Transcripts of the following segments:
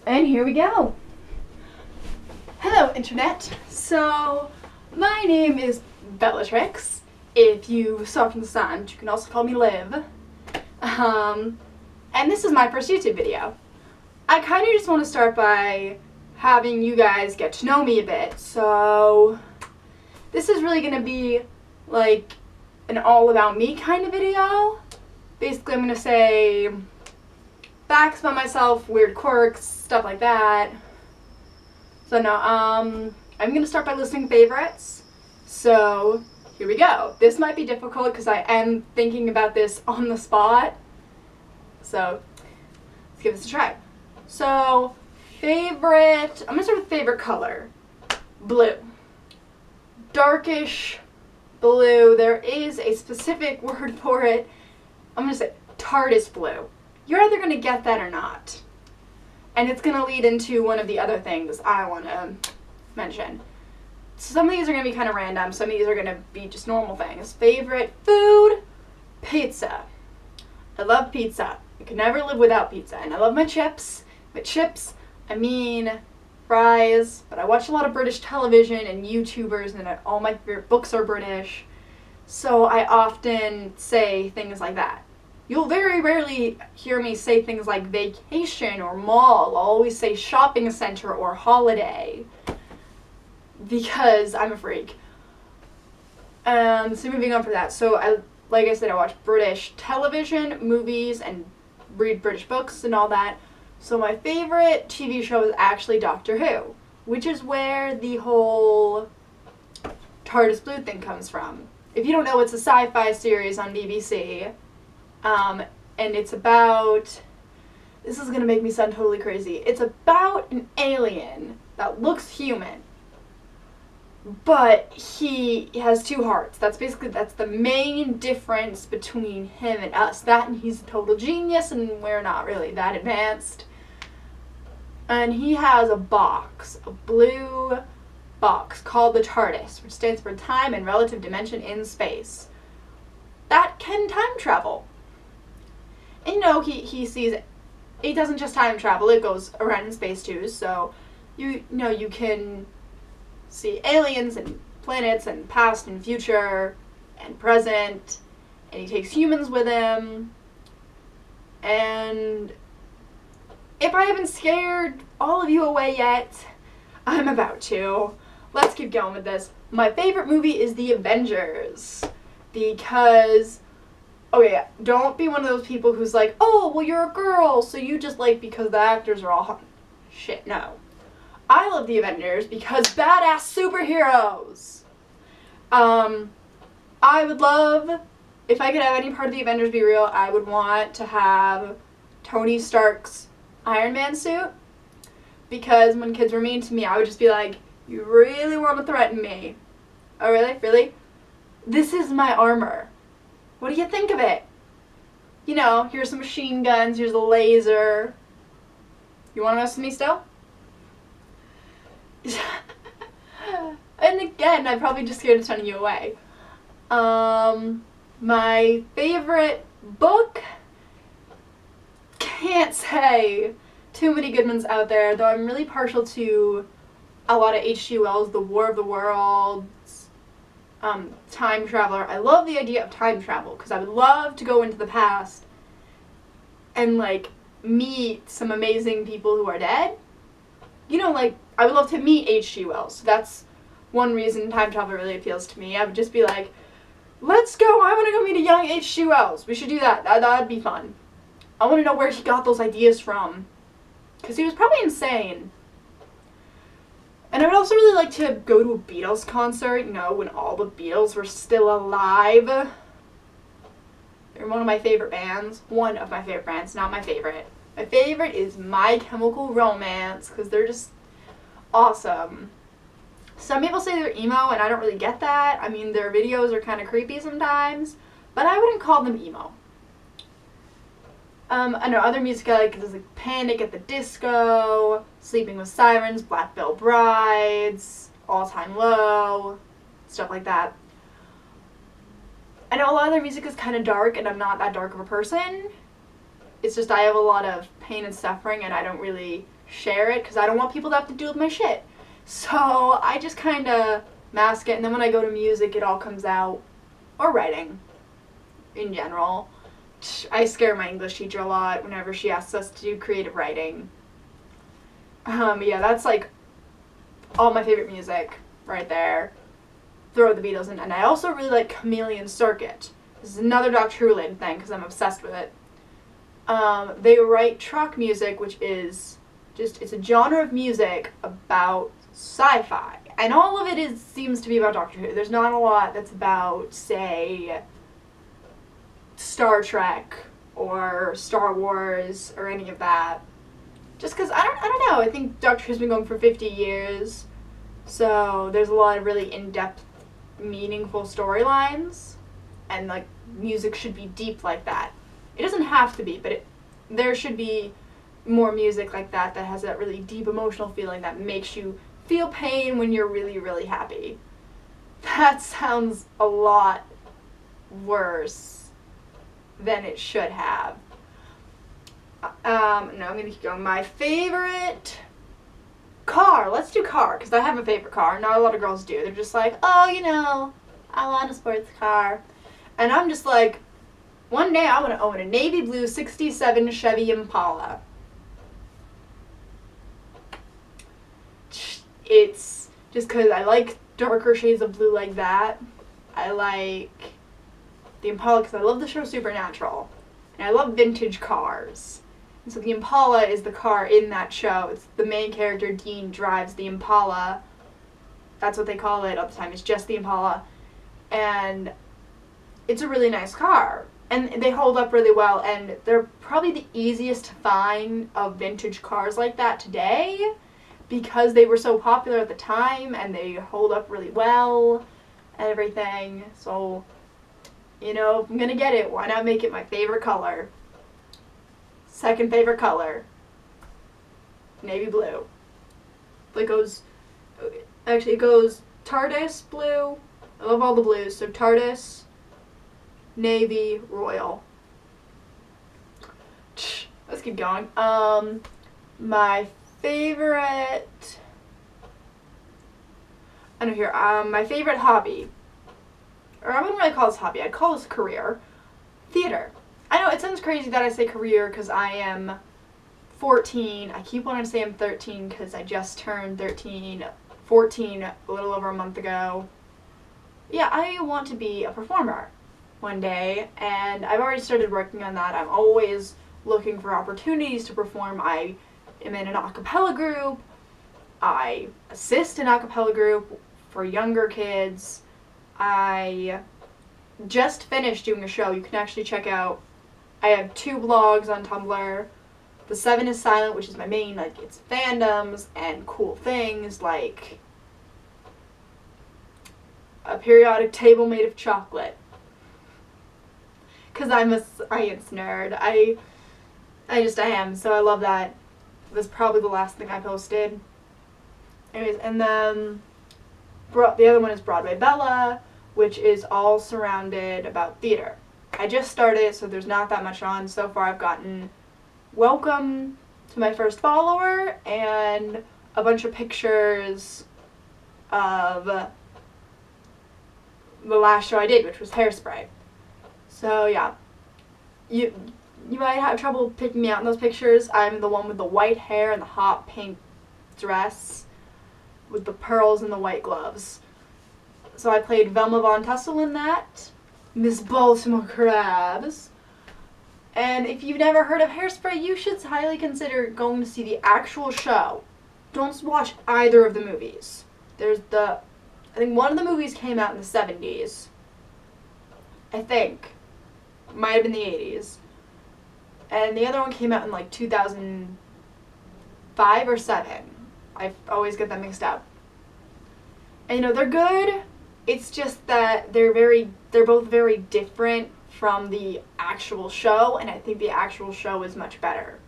And here we go. Hello, Internet. So, my name is Bellatrix. If you saw from the sound, you can also call me Liv. And this is my first YouTube video. I kind of just want to start by having you guys get to know me a bit. So, this is really going to be like an all about me kind of video. Basically, I'm going to say facts about myself, weird quirks, stuff like that. So no, I'm gonna start by listing favorites. So here we go. This might be difficult because I am thinking about this on the spot. So let's give this a try. So favorite, I'm gonna start with favorite color. Blue. Darkish blue. There is a specific word for it. I'm gonna say TARDIS blue. You're either going to get that or not. And it's going to lead into one of the other things I want to mention. Some of these are going to be kind of random. Some of these are going to be just normal things. Favorite food? Pizza. I love pizza. I could never live without pizza. And I love my chips. With chips, I mean fries. But I watch a lot of British television and YouTubers, and all my favorite books are British. So I often say things like that. You'll very rarely hear me say things like vacation or mall. I'll always say shopping center or holiday because I'm a freak. So moving on from that. So like I said, I watch British television, movies, and read British books and all that. So my favorite TV show is actually Doctor Who, which is where the whole TARDIS Blue thing comes from. If you don't know, it's a sci-fi series on BBC. And it's about, this is going to make me sound totally crazy, it's about an alien that looks human, but he has two hearts. That's the main difference between him and us. That and he's a total genius and we're not really that advanced. And he has a blue box called the TARDIS, which stands for Time and Relative Dimension in Space, that can time travel. And he sees it doesn't just time travel, it goes around in space too, so you can see aliens and planets and past and future and present, and he takes humans with him. And if I haven't scared all of you away yet, I'm about to. Let's keep going with this. My favorite movie is The Avengers, because okay, don't be one of those people who's like, oh, well, you're a girl, so you just like because the actors are all hot. Shit, no. I love the Avengers because badass superheroes. I would love, if I could have any part of the Avengers be real, I would want to have Tony Stark's Iron Man suit, because when kids were mean to me, I would just be like, you really want to threaten me? Oh, really? Really? This is my armor. What do you think of it? Here's some machine guns, here's a laser. You want to mess with me still? And again, I'm probably just scared of turning you away. My favorite book? Can't say too many good ones out there, though I'm really partial to a lot of H.G. Wells, The War of the Worlds, Time Traveler. I love the idea of time travel because I would love to go into the past and meet some amazing people who are dead. I would love to meet H.G. Wells. So that's one reason time travel really appeals to me. I would just be like, let's go, I want to go meet a young H.G. Wells. We should do that. That'd be fun. I want to know where he got those ideas from, because he was probably insane. And I would also really like to go to a Beatles concert, when all the Beatles were still alive. They're one of my favorite bands. One of my favorite bands, not my favorite. My favorite is My Chemical Romance, because they're just awesome. Some people say they're emo, and I don't really get that. I mean, their videos are kind of creepy sometimes, but I wouldn't call them emo. I know other music I like is Panic at the Disco, Sleeping with Sirens, Black Veil Brides, All Time Low, stuff like that. I know a lot of their music is kind of dark, and I'm not that dark of a person. It's just I have a lot of pain and suffering, and I don't really share it because I don't want people to have to deal with my shit. So I just kind of mask it, and then when I go to music, it all comes out, or writing in general. I scare my English teacher a lot whenever she asks us to do creative writing. Yeah, that's like all my favorite music right there. Throw the Beatles in. And I also really like Chameleon Circuit. This is another Doctor Who related thing because I'm obsessed with it. They write truck music, which is just, it's a genre of music about sci-fi. And all of it seems to be about Doctor Who. There's not a lot that's about, say, Star Trek or Star Wars or any of that. Just because, I don't know, I think Doctor Who's been going for 50 years, so there's a lot of really in-depth, meaningful storylines, and, like, music should be deep like that. It doesn't have to be, but there should be more music like that has that really deep emotional feeling that makes you feel pain when you're really, really happy. That sounds a lot worse than it should have. No, I'm going to keep going. My favorite car. Let's do car, because I have a favorite car. Not a lot of girls do. They're just like, oh, you know, I want a sports car. And I'm just like, one day I want to own a navy blue 67 Chevy Impala. It's just because I like darker shades of blue like that. I like the Impala because I love the show Supernatural. And I love vintage cars. And so the Impala is the car in that show. It's the main character, Dean, drives the Impala. That's what they call it all the time. It's just the Impala. And it's a really nice car. And they hold up really well. And they're probably the easiest to find of vintage cars like that today because they were so popular at the time and they hold up really well and everything. So, you know, if I'm going to get it, why not make it my favorite color? Second favorite color, navy blue. It goes TARDIS blue. I love all the blues. So TARDIS, navy, royal. Let's keep going. My favorite, I don't know here, my favorite hobby, or I wouldn't really call this hobby, I'd call this career, theater. I know it sounds crazy that I say career because I am 14. I keep wanting to say I'm 13 because I just turned 14 a little over a month ago. Yeah, I want to be a performer one day, and I've already started working on that. I'm always looking for opportunities to perform. I am in an a cappella group. I assist an a cappella group for younger kids. I just finished doing a show you can actually check out. I have 2 blogs on Tumblr. The 7 is Silent, which is my main, like, it's fandoms and cool things, like a periodic table made of chocolate. Because I'm a science nerd. I am, so I love that. It was probably the last thing I posted. Anyways, and then the other one is Broadway Bella, which is all surrounded about theater. I just started, so there's not that much on. So far I've gotten welcome to my first follower and a bunch of pictures of the last show I did, which was Hairspray. So yeah, you might have trouble picking me out in those pictures. I'm the one with the white hair and the hot pink dress with the pearls and the white gloves. So I played Velma Von Tussle in that, Miss Baltimore Crabs. And if you've never heard of Hairspray, you should highly consider going to see the actual show. Don't watch either of the movies. I think one of the movies came out in the 70s. I think. Might have been the 80s. And the other one came out in like 2005 or 7. I always get them mixed up. And you know, they're good. It's just that they're both very different from the actual show, and I think the actual show is much better.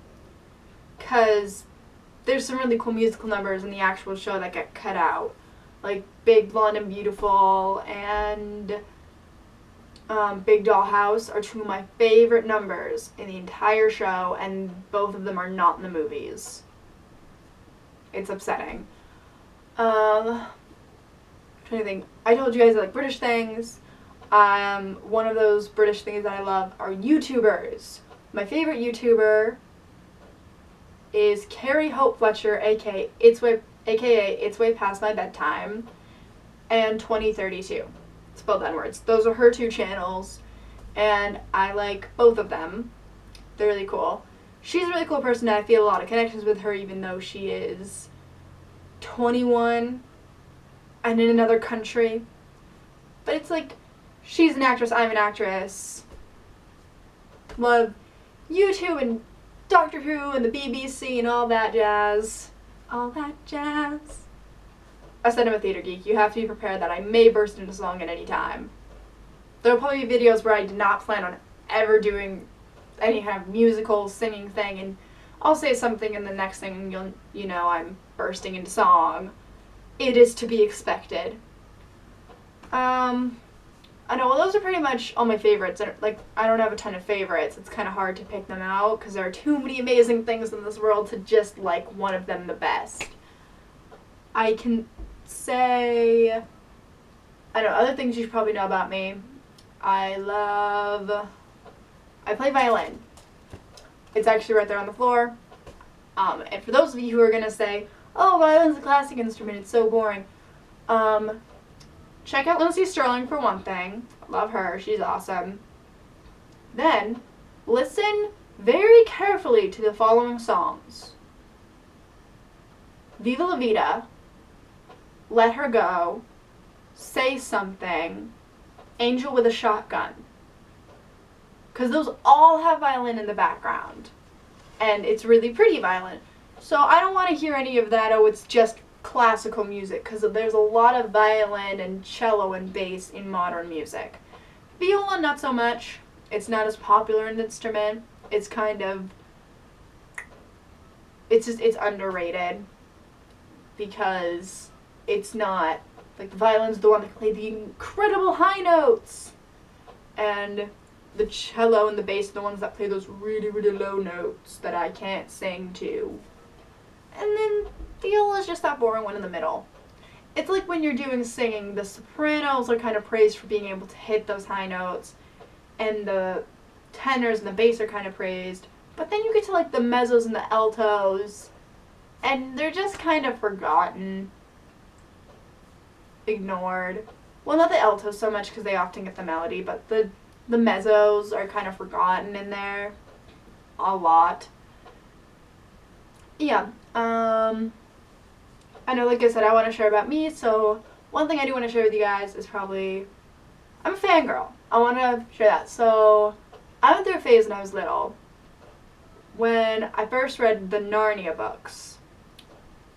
Because there's some really cool musical numbers in the actual show that get cut out. Like Big, Blonde, and Beautiful, and Big Doll House are two of my favorite numbers in the entire show, and both of them are not in the movies. It's upsetting. Trying to think. I told you guys I like British things. One of those British things that I love are YouTubers. My favorite YouTuber is Carrie Hope Fletcher, aka It's Way Past My Bedtime, and 2032. Spelled that in words. Those are her two channels, and I like both of them. They're really cool. She's a really cool person, and I feel a lot of connections with her, even though she is 21 and in another country. But it's like, she's an actress, I'm an actress. Love YouTube and Doctor Who and the BBC and all that jazz. All that jazz. I said I'm a theater geek. You have to be prepared that I may burst into song at any time. There'll probably be videos where I did not plan on ever doing any kind of musical singing thing, and I'll say something and the next thing you know I'm bursting into song. It is to be expected. I know, well, those are pretty much all my favorites. Like, I don't have a ton of favorites. It's kind of hard to pick them out because there are too many amazing things in this world to just like one of them the best. I can say, I know, other things you should probably know about me. I play violin. It's actually right there on the floor. And for those of you who are going to say, oh, violin's a classic instrument, it's so boring. Check out Lindsey Sterling for one thing. Love her, she's awesome. Then, listen very carefully to the following songs. Viva La Vida, Let Her Go, Say Something, Angel with a Shotgun. Because those all have violin in the background. And it's really pretty violin. So I don't want to hear any of that, oh, it's just classical music, because there's a lot of violin and cello and bass in modern music. Viola, not so much. It's not as popular an instrument. It's kind of, it's underrated because it's not, like, the violin's the one that can play the incredible high notes, and the cello and the bass are the ones that play those really, really low notes that I can't sing to. And then viola is just that boring one in the middle. It's like when you're doing singing, the sopranos are kind of praised for being able to hit those high notes, and the tenors and the bass are kind of praised, but then you get to like the mezzos and the altos, and they're just kind of forgotten, ignored. Well, not the altos so much because they often get the melody, but the mezzos are kind of forgotten in there a lot. Yeah, I know, like I said, I want to share about me, so one thing I do want to share with you guys is probably, I'm a fangirl. I want to share that. So, I went through a phase when I was little, when I first read the Narnia books,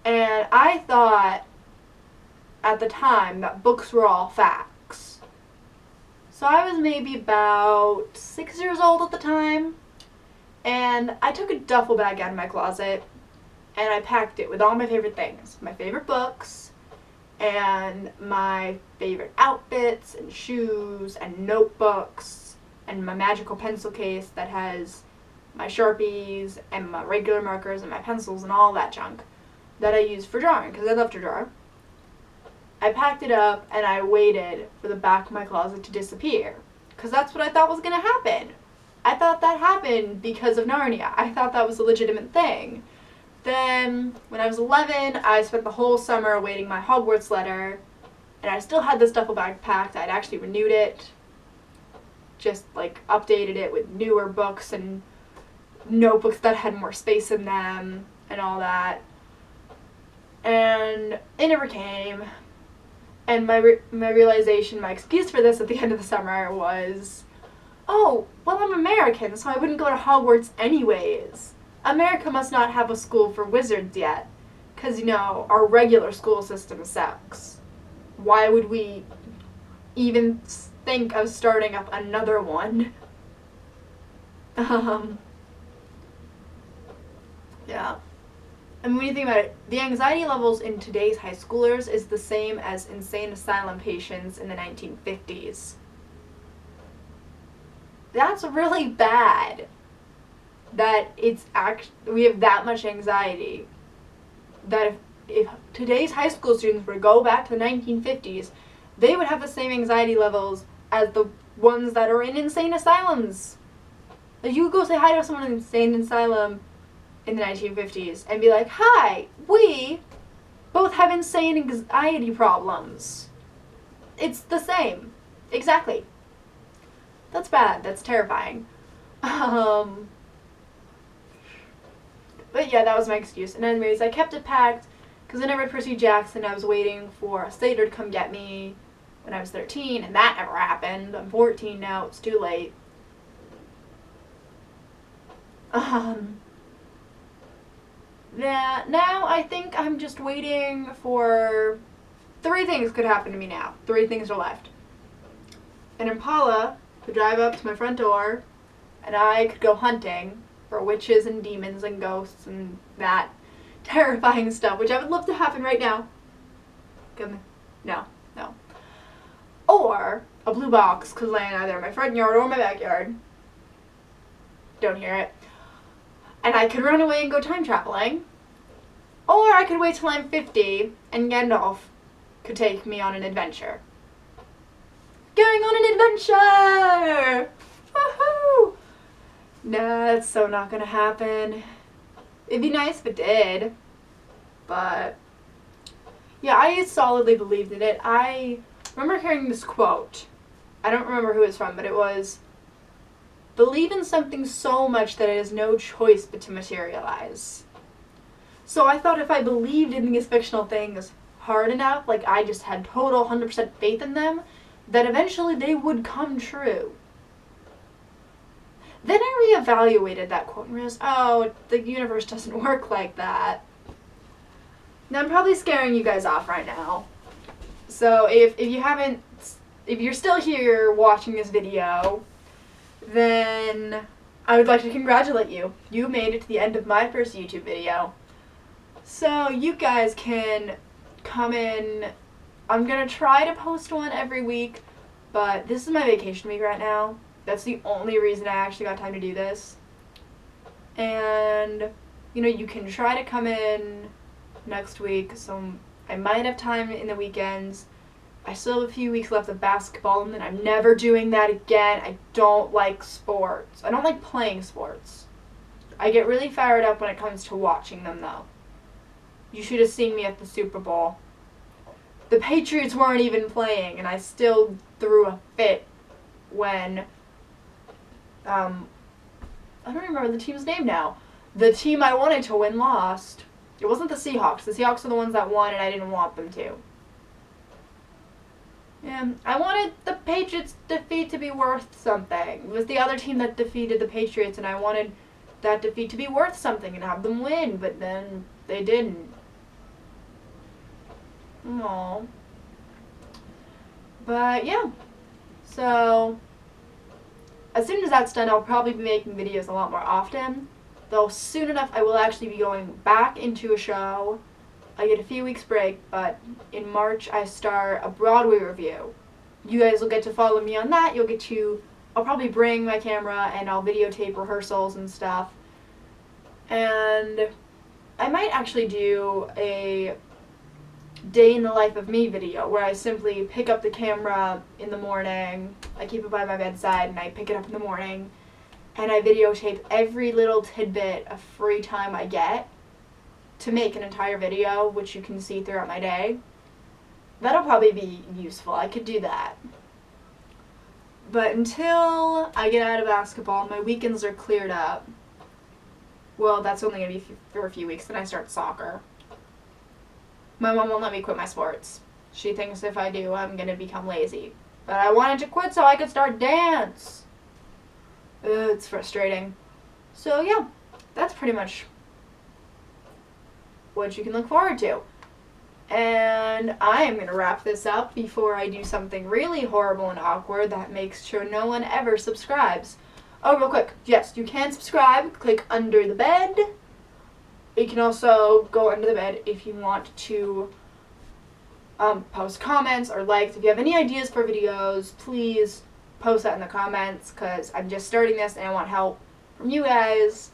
and I thought, at the time, that books were all facts. So I was maybe about 6 years old at the time, and I took a duffel bag out of my closet, and I packed it with all my favorite things. My favorite books, and my favorite outfits, and shoes, and notebooks, and my magical pencil case that has my Sharpies, and my regular markers, and my pencils, and all that junk that I use for drawing, because I love to draw. I packed it up, and I waited for the back of my closet to disappear, because that's what I thought was going to happen. I thought that happened because of Narnia. I thought that was a legitimate thing. Then, when I was 11, I spent the whole summer awaiting my Hogwarts letter, and I still had this duffel bag packed. I'd actually renewed it, just like updated it with newer books and notebooks that had more space in them and all that. And it never came. And my realization, my excuse for this at the end of the summer was, oh, well, I'm American, so I wouldn't go to Hogwarts anyways. America must not have a school for wizards yet, because, you know, our regular school system sucks. Why would we even think of starting up another one? Yeah. And when you think about it, the anxiety levels in today's high schoolers is the same as insane asylum patients in the 1950s. that's really bad. That we have that much anxiety. That if today's high school students were to go back to the 1950s, they would have the same anxiety levels as the ones that are in insane asylums. Like, you go say hi to someone in an insane asylum in the 1950s and be like, "Hi, we both have insane anxiety problems." It's the same. Exactly. That's bad. That's terrifying. But yeah, that was my excuse. And anyways, I kept it packed because then I read Percy Jackson. I was waiting for a satyr to come get me when I was 13, and that never happened. I'm 14 now. It's too late. Yeah, now I think I'm just waiting for 3 things could happen to me now. 3 things are left. An Impala could drive up to my front door, and I could go hunting for witches and demons and ghosts and that terrifying stuff, which I would love to happen right now. No. Or a blue box could land either in my front yard or my backyard. Don't hear it. And I could run away and go time traveling. Or I could wait till I'm 50 and Gandalf could take me on an adventure. Going on an adventure! Woohoo! Nah, that's so not gonna happen. It'd be nice if it did. But yeah, I solidly believed in it. I remember hearing this quote. I don't remember who it's from, but it was, "Believe in something so much that it has no choice but to materialize." So I thought if I believed in these fictional things hard enough, like I just had total 100% faith in them, that eventually they would come true. Then I reevaluated that quote and realized, oh, the universe doesn't work like that. Now I'm probably scaring you guys off right now. So if you're still here watching this video, then I would like to congratulate you. You made it to the end of my first YouTube video. So you guys can come in. I'm going to try to post one every week, but this is my vacation week right now. That's the only reason I actually got time to do this. And, you can try to come in next week, so I might have time in the weekends. I still have a few weeks left of basketball, and then I'm never doing that again. I don't like sports. I don't like playing sports. I get really fired up when it comes to watching them, though. You should have seen me at the Super Bowl. The Patriots weren't even playing, and I still threw a fit when, I don't remember the team's name now. The team I wanted to win lost. It wasn't the Seahawks. The Seahawks are the ones that won, and I didn't want them to. Yeah, I wanted the Patriots' defeat to be worth something. It was the other team that defeated the Patriots, and I wanted that defeat to be worth something and have them win, but then they didn't. Aww. But yeah, so as soon as that's done, I'll probably be making videos a lot more often. Though soon enough, I will actually be going back into a show. I get a few weeks break, but in March I start a Broadway review. You guys will get to follow me on that. I'll probably bring my camera and I'll videotape rehearsals and stuff. And I might actually do a day in the life of me video where I simply pick up the camera in the morning. I keep it by my bedside and I pick it up in the morning and I videotape every little tidbit of free time I get to make an entire video, which you can see throughout my day. That'll probably be useful. I could do that. But until I get out of basketball, my weekends are cleared up. Well, that's only going to be for a few weeks, then I start soccer. My mom won't let me quit my sports. She thinks if I do, I'm going to become lazy. But I wanted to quit so I could start dance. It's frustrating. So yeah, that's pretty much what you can look forward to. And I am going to wrap this up before I do something really horrible and awkward that makes sure no one ever subscribes. Oh, real quick. Yes, you can subscribe. Click under the bed. You can also go under the bed if you want to post comments or likes. If you have any ideas for videos, please post that in the comments because I'm just starting this and I want help from you guys.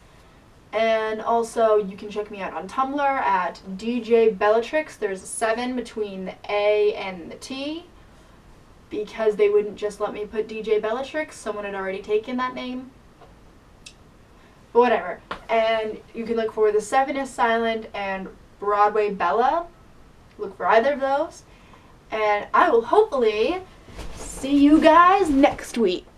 And also, you can check me out on Tumblr at DJ Bellatrix. There's a 7 between the A and the T because they wouldn't just let me put DJ Bellatrix. Someone had already taken that name. But whatever. And you can look for The 7 is Silent and Broadway Bella. Look for either of those. And I will hopefully see you guys next week.